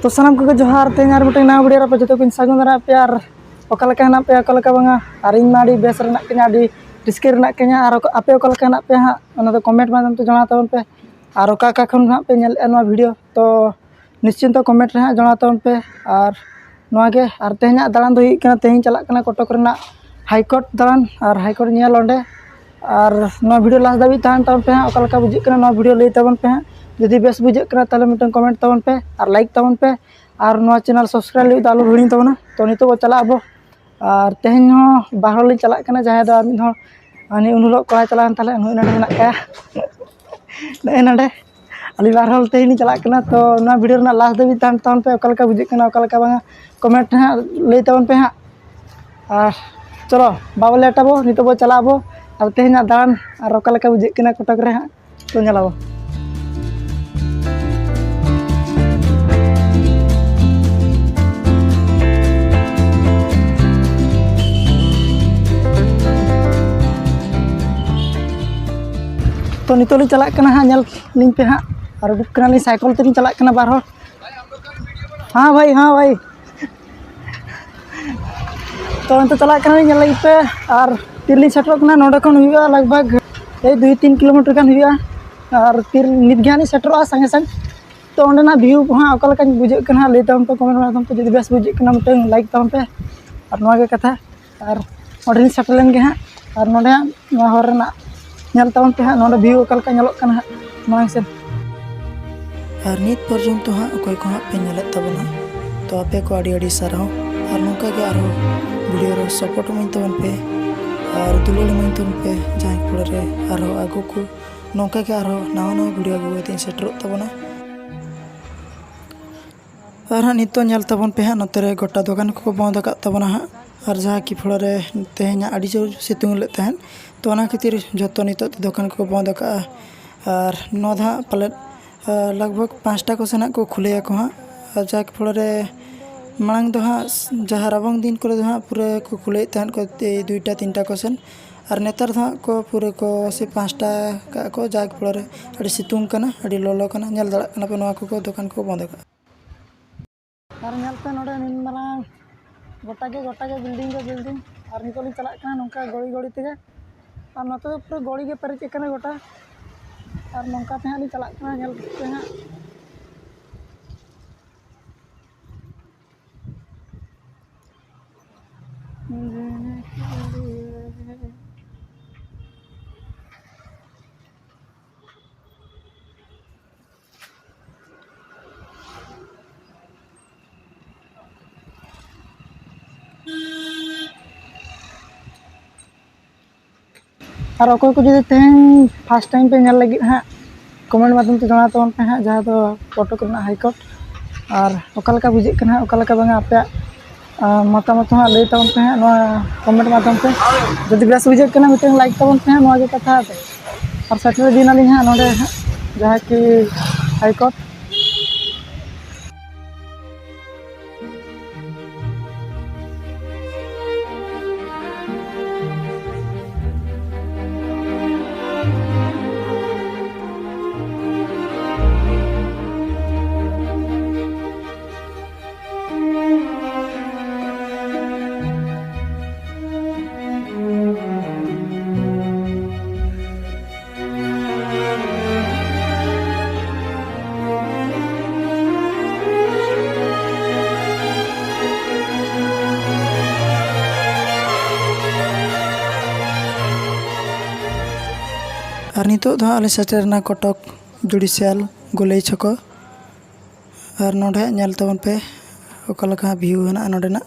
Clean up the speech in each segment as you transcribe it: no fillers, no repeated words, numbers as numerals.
तो सामान को जोहार तेनार मिटे ना वीडियो पे जो सागुन दारा पे और ओकालका हना पे ओकालका बांगा और इन माड़ी बेस रना केना आडी रिस्के रना केना और आपे ओकालका हना पे हां ओना तो कमेंट माध्यम ते जणा ताबन पे और ओका का खन हां पे नेल एनवा वीडियो तो निश्चिंत कमेंट रे हां जणा ताबन पे और नोआ गे और तेहना दालान दो ही केना तेहिन चला केना कटक रना हाईकोर्ट दालान और हाईकोर्ट नेल ओंडे और नोआ वीडियो लास्ट दाबी तान ताबन पे हां ओकालका बुझी केना नोआ वीडियो लई ताबन पे हां जदि बेस बुझे केना ताले मिटन कमेंट ताबन पे और लाइक ताबन पे और नोआ चैनल सब्सक्राइब लई दालो हिड़ी ताबना तो नितो बो चला अबो और तेहन हो बाहर लिंग चला केना जहां दो मिद हो अनि उनुलो कोड़ा चला ताले नुई नडे मेना का ने नडे अली बाहर तेहन चला केना तो नोआ वीडियो ना लास्ट दाबी तान तान पे ओकालका बुझे केना ओकालका बांगा कमेंट हां लई ताबन पे हां और चलो बाबा लेटाबो नितो बो चला अबो और तेहना दान और ओकालका बुझे केना कटक रे हां तो नेलाबो तो नितो ली चला कना हां नेल लिंग पे हां और उडुक कना ली साइकिल ते चला कना बार हां भाई तो अंत चला कना नेल लगी पे और तिरली सेटरो कना नोडे खन हुआ लगभग 2-3 किलोमीटर गान हुआ और तिर नित गानी सेटरो संगे संग तो ओंडेना व्यू हां ओकालका बुझे कना ले ताम पे कमेंट माध्यम ते जदि बेस बुझे कना मिटन लाइक ताम पे और नोआ गे कथा और ओंडे सेटल लेन गे हां और नोडे नोआ हर रना नेल तावन पे हां नोडे व्यू ओकालका नेलोक कना नोआ से और नित पर्यंत हां अकोय को हां पे नेलत ताबना तो आपे को आडी साराव और नोका गे आरो वीडियो रो सपोर्ट मन तावन पे और दुलुल मन तावन पे जाय पड़े रे आरो आगो को नोका गे आरो नवा वीडियो गो दिन सेटर ताबना और हां नितो नेल ताबन पे हां नतरे गोटा दुकान को बंद का ताबना हां और जहाँ की फल तेहना आड़ी जोर सितुंग ले तहन तो ओना खातिर जतो नितो दुकान को बंद का और नोधा पाले लगभग 5टा को सेना को खुले को हाँ और जहाँ के फल मांग दो हाँ जहाँ राबंग दिन को हाँ पूरे को खुले तहन को 2-3टा को सेन और नेतार हाँ को पूरे को से 5टा का को जहाँ के फल आड़ी सितुंग कना आड़ी लोलो कना नेल दड़ा कना पे नोआ को दुकान को बंद का और नेल पे नोडे निन मारांग गोटा के बिल्डिंग और नितो ली चला कना नोंका गड़ी तेगे और नोते पूरा गड़ी के पेरेज कना गोटा और नोंका पे हां ली चला कना नेल पे हां और अकोय को जदि तेहन फर्स्ट टाइम पे नेल लगी हां कमेंट माध्यम ते जणा ताबन पे हां जहां दो फोटो करना हाईकोर्ट और ओकालका बुझे कना ओकालका बांगा आपे मतामत हां लई ताबन पे हां नोआ कमेंट माध्यम ते जदि बेस बुझे कना मिटन लाइक ताबन पे हां नोआ गे कथा और सेटर दिना ली हां नोडे जहां की हाईकोर्ट और नितो दो आले सेटरना कटक जुडिशियल गोलई छको और नोडे नेल ताबन पे ओकालका व्यू हना नोडेना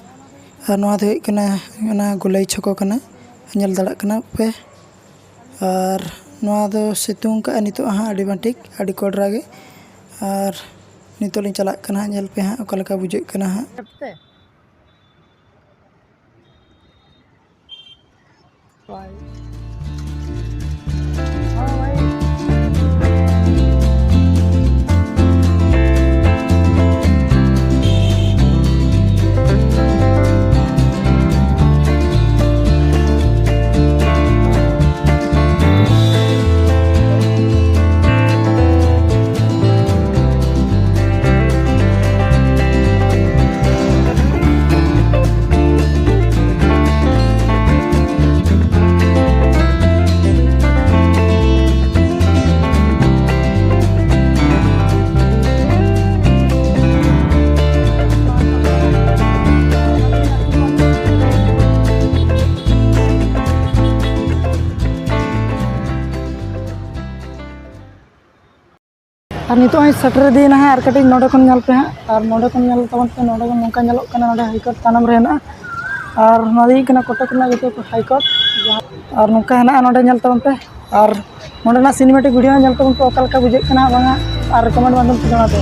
और नोआ दो कना ना गोलई छको कना नेल दड़ा कना पे और नोआ दो सितुंग का नितो हां आडी बांटिक आडी कोडरा गे और नितो लिं चला कना नेल पे हां ओकालका बुझे कना हां और नितो सेटर दी ना और कटी नोडे खन ñal पे हां और नोडे खन ñal तबन पे नोडे नोंका ñalok kana नोडे हाईकोर्ट तानम रे ना और नदी कना कोटक ना जतो हाईकोर्ट और नोंका है ना नोडे ñal तबन पे और नोडे ना सिनेमैटिक वीडियो ñal तबन पे ओकल का बुझे kana बांगा और कमेंट माध्यम से जणा दे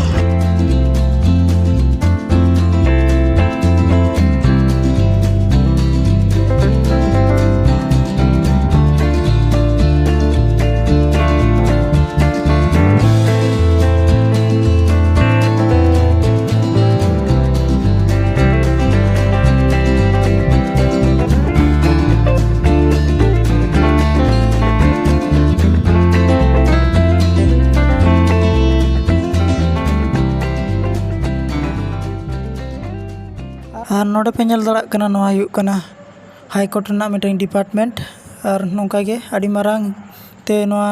और नोडे पे ñel दाड़ा कना नोआ हुयुग कना हाई कोर्ट रना मिटिंग डिपार्टमेंट और नोंका गे आड़ी मारांग ते नोआ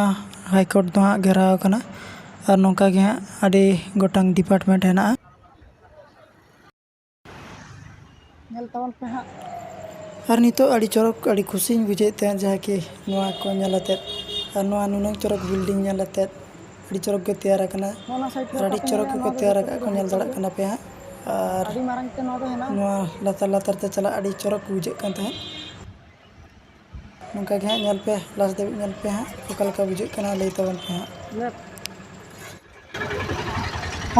हाई कोर्ट दो हां घेराव कना और नोंका गे हां आड़ी गोटांग डिपार्टमेंट हेना ñal तबन पे हां और नितो आड़ी चरक आड़ी खुशी बुझे ते जहाँ कि नोआ को ñलते और नोआ नुनंग चरक बिल्डिंग ñलते आड़ी चरक के तैयार कना नोना साइड और आड़ी चरक को तैयार को ñel दाड़ा कना पे हां और आड़ी मारंग ते नोडे है ना नोआ लातार लातार ते चला आड़ी चरक बुझे कन तहे नोंका गे हां ñel पे लास्ट देव ñel पे हां ओकल का बुझे कना लई तबन पे हां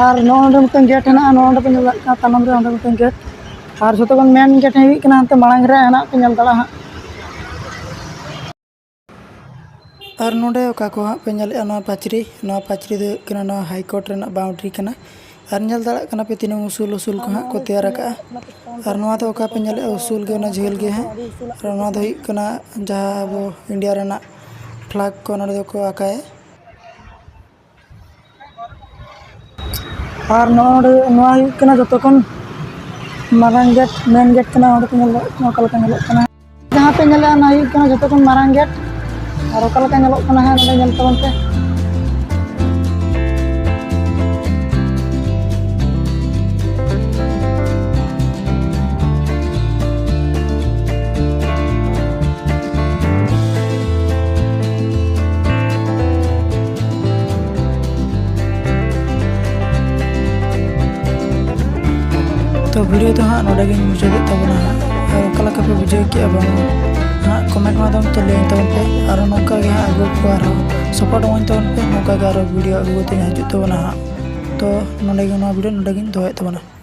और नोडे मिटन गेट है ना नोडे पे ñal का तानम रे नोडे मिटन गेट और जतो बन मेन गेट है कना हंते मांग रे है ना पे ñal दाड़ा हां और नोडे ओका को हां पे ñल ना पाचरी दो कना ना हाई कोर्ट रेना बाउंड्री कना और ñल दाड़ा कना पे तीन उसूल उसूल को हां को तैयार का और नोआ तो ओका पे ñल उसूल गे ना झेल गे हां और नोआ दो कना जहां अब इंडिया रेना फ्लैग को नोडे को आकाए और नोडे नोआ कना जतो कोन मारंग गेट मेन गेट कना नोडे पे ñal ओकल का ñalok कना जहां पे ñal ना कना जतो कोन मारंग गेट और ओकल का ñalok कना है नोडे ñal तबन पे तो वीडियो तो हाँ नोडे गिन मुझे तबना और ओकल का पे बुझे कि अब हाँ कमेंट माध्यम ते लेन तबन पे और नोका गे हाँ अगु को आरो सपोर्ट वन तबन पे नोका गे आरो वीडियो अगु ते हजू तबना हाँ तो नोडे गिन वीडियो नोडे गिन दोय तबना।